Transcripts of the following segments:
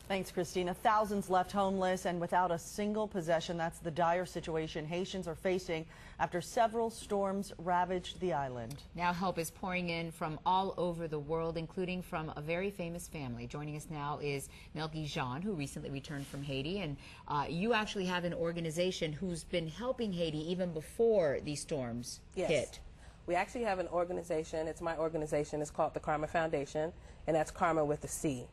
Thanks, Christina. Thousands left homeless and without a single possession. That's the dire situation Haitians are facing after several storms ravaged the island. Now help is pouring in from all over the world, including from a very famous family. Joining us now is Melky, who recently returned from Haiti. And you actually have an organization who's been helping Haiti even before these storms hit. We actually have an organization. It's my organization. It's called the Carma Foundation, and that's Carma with a C.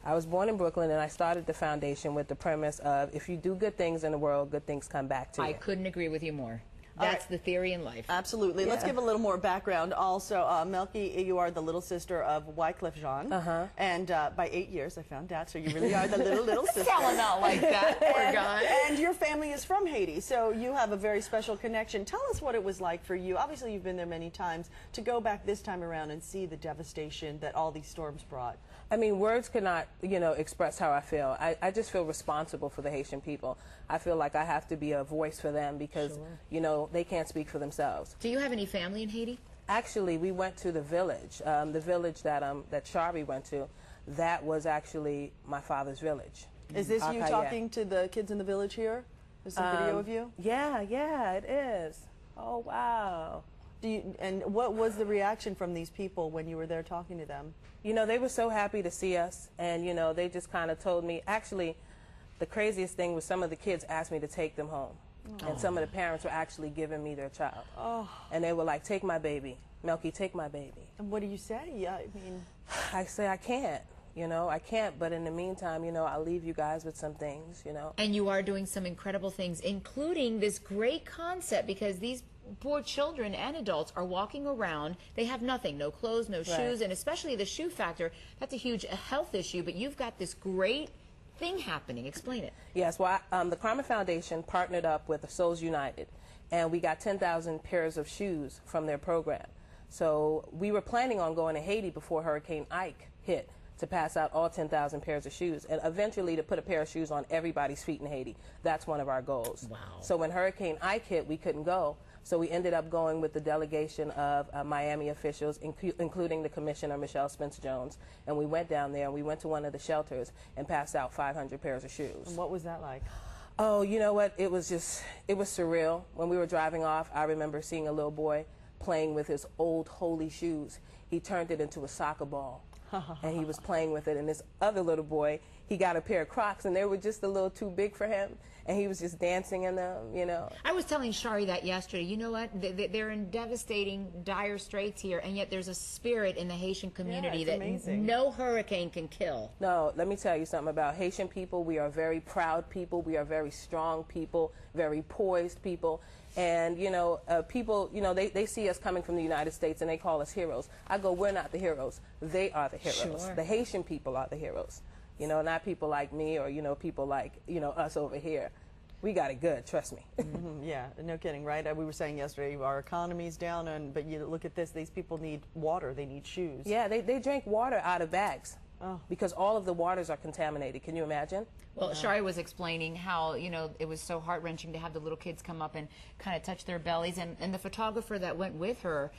I was born in Brooklyn, and I started the foundation with the premise of if you do good things in the world, good things come back to you. I couldn't agree with you more. That's the theory in life. Absolutely. Yeah. Let's give a little more background. Also, Melky, you are the little sister of Wycliffe Jean. And by 8 years, I found out, so you really are the little sister. Selling out like that, poor guy. And your family is from Haiti, so you have a very special connection. Tell us what it was like for you. Obviously, you've been there many times. To go back this time around and see the devastation that all these storms brought. I mean, words cannot, express how I feel. I just feel responsible for the Haitian people. I feel like I have to be a voice for them because, they can't speak for themselves. Do you have any family in Haiti? Actually, we went to the village that Shari went to. That was actually my father's village. Is this you talking to the kids in the village here? There's some video of you? Yeah, it is. Oh, wow. And what was the reaction from these people when you were there talking to them? They were so happy to see us, and, they just kind of told me. Actually, the craziest thing was some of the kids asked me to take them home. And some of the parents were actually giving me their child. And they were like, take my baby. Melky, take my baby. And what do you say? Yeah, I say, I can't. I can't, but in the meantime, I'll leave you guys with some things, And you are doing some incredible things, including this great concept, because these poor children and adults are walking around. They have nothing, no clothes, no shoes, and especially the shoe factor. That's a huge health issue, but you've got this great thing happening. Explain it. Yes, well, the Carma Foundation partnered up with the Souls United, and we got 10,000 pairs of shoes from their program. So we were planning on going to Haiti before Hurricane Ike hit to pass out all 10,000 pairs of shoes, and eventually to put a pair of shoes on everybody's feet in Haiti. That's one of our goals. Wow. So when Hurricane Ike hit, we couldn't go. So we ended up going with the delegation of Miami officials, including the Commissioner, Michelle Spencer-Jones. And we went down there, and we went to one of the shelters and passed out 500 pairs of shoes. And what was that like? Oh, you know what? It was surreal. When we were driving off, I remember seeing a little boy playing with his old holy shoes. He turned it into a soccer ball. And he was playing with it, and this other little boy, he got a pair of Crocs, and they were just a little too big for him, and he was just dancing in them, I was telling Shari that yesterday. You know what? They're in devastating, dire straits here, and yet there's a spirit in the Haitian community that no hurricane can kill. No, let me tell you something about Haitian people. We are very proud people. We are very strong people, very poised people. And, people, they see us coming from the United States and they call us heroes. I go, we're not the heroes. They are the heroes. Sure. The Haitian people are the heroes. Not people like me or, people like, us over here. We got it good, trust me. Yeah, no kidding, right? We were saying yesterday our economy's down, but you look at this, these people need water, they need shoes. Yeah, they drink water out of bags. Because all of the waters are contaminated. Can you imagine? Well, Shari was explaining how, it was so heart-wrenching to have the little kids come up and kind of touch their bellies. And the photographer that went with her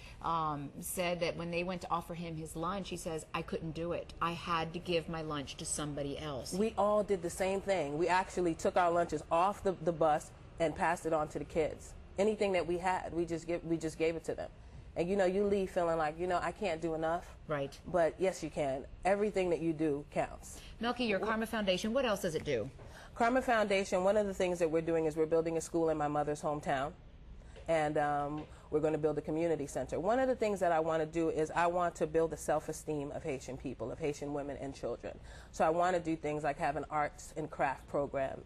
said that when they went to offer him his lunch, he says, I couldn't do it. I had to give my lunch to somebody else. We all did the same thing. We actually took our lunches off the bus and passed it on to the kids. Anything that we had, we just gave it to them. And, you leave feeling like, I can't do enough. Right. But, yes, you can. Everything that you do counts. Melky, your Carma Foundation, what else does it do? Carma Foundation, one of the things that we're doing is we're building a school in my mother's hometown. And we're going to build a community center. One of the things that I want to do is I want to build the self-esteem of Haitian people, of Haitian women and children. So I want to do things like have an arts and craft program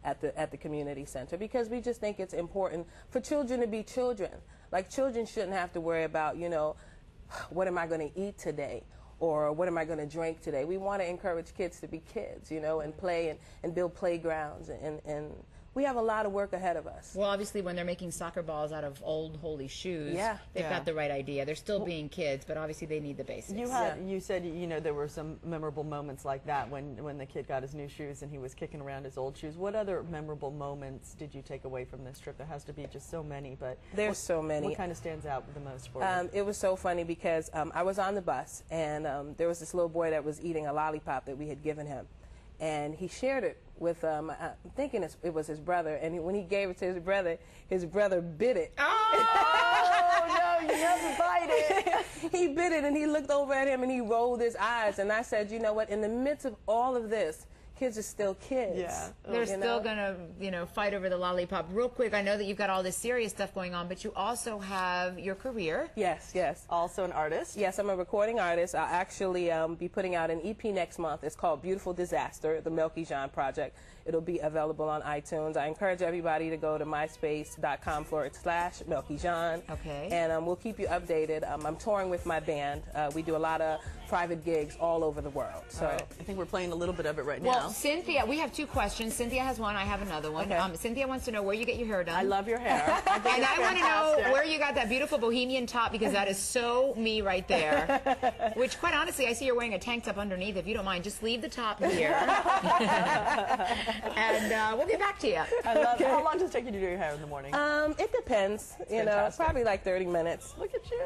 at the community center, because we just think it's important for children to be children. Like, children shouldn't have to worry about, what am I going to eat today, or what am I going to drink today. We want to encourage kids to be kids, and play and build playgrounds, and we have a lot of work ahead of us. Well, obviously, when they're making soccer balls out of old holy shoes, they've got the right idea. They're still being kids, but obviously they need the basics. You said, there were some memorable moments like that when the kid got his new shoes and he was kicking around his old shoes. What other memorable moments did you take away from this trip? There has to be just so many, but there's so many. What kind of stands out the most for you? It was so funny because I was on the bus, and there was this little boy that was eating a lollipop that we had given him. and he shared it with, I'm thinking it was his brother, and when he gave it to his brother bit it. Oh, no, you never bite it. He bit it, and he looked over at him, and he rolled his eyes, and I said, you know what, in the midst of all of this, kids are still kids. Yeah. They're still going to, fight over the lollipop. Real quick, I know that you've got all this serious stuff going on, but you also have your career. Yes, yes. Also an artist. Yes, I'm a recording artist. I'll actually be putting out an EP next month. It's called Beautiful Disaster, the Melky Project. It'll be available on iTunes. I encourage everybody to go to myspace.com/MelkyJean. Okay. And we'll keep you updated. I'm touring with my band. We do a lot of private gigs all over the world. So I think we're playing a little bit of it right Well, now. Cynthia, we have two questions. Cynthia has one. I have another one. Okay. Cynthia wants to know where you get your hair done. I love your hair. I think And it's I want to fantastic. know where you got that beautiful bohemian top, because that is so me right there. Which, quite honestly, I see you're wearing a tank top underneath. If you don't mind, just leave the top here. And we'll get back to you. I love it. How long does it take you to do your hair in the morning? it depends. fantastic. Probably like 30 minutes. Look at you.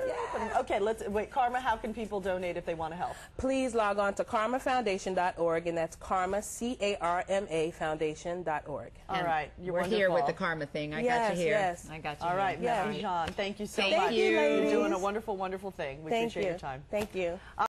Okay, wait, Carma, how can people donate if they want to help? Please log on to karmafoundation.org, and that's Carma, C-A-R-M-A, foundation.org. All right, you're We're wonderful. here with the Karma thing. I got you here. Yes. I got you All here. right, Yeah. Melky Jean, thank you so Thank much. you, You're ladies. doing a wonderful, wonderful thing. We Thank appreciate you. your time. Thank you.